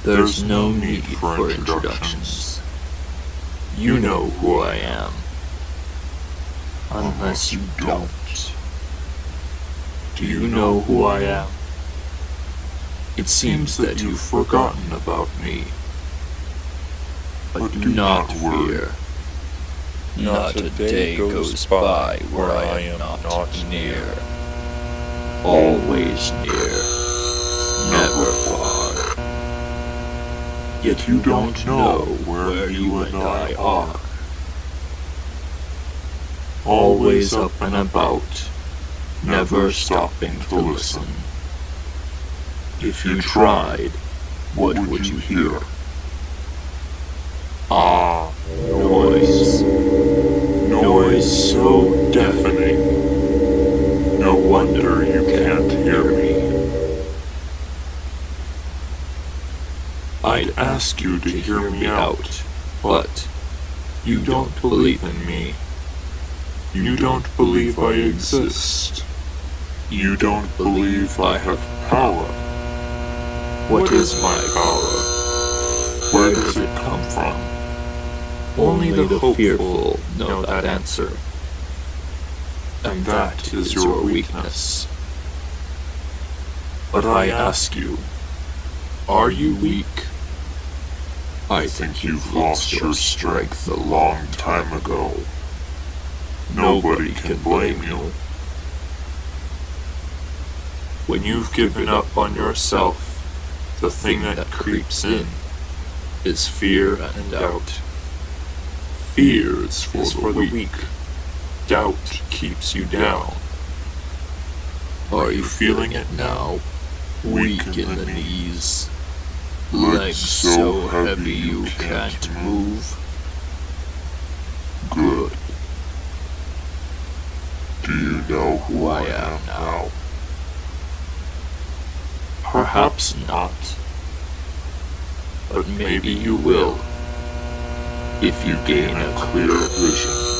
There's no need for introductions. You know who I am. Unless you don't. Do you know who I am? It seems that you've forgotten about me. But do not fear. Not a day goes by where I am not near. Always near. Never far. Yet you don't know where you and I are. Always up and about, never stopping to listen. If you tried, what would you hear? Ah, noise. Noise so deafening. No wonder you can't hear me. I'd ask you to hear me out, but you don't believe in me. You don't believe I exist. You don't believe I have power. What is my power? Where does it come from? Only the fearful know that answer. And that is your weakness. But I ask you, are you weak? I think you've lost your strength a long time ago. Nobody can blame you. When you've given up on yourself, the thing that creeps in is fear and doubt. Fear is for the weak. Doubt keeps you down. Are you feeling it now? Weak in the knees. Legs so heavy you can't move. Good. Do you know who I am now? Perhaps not. But maybe you will, if you gain a clear vision.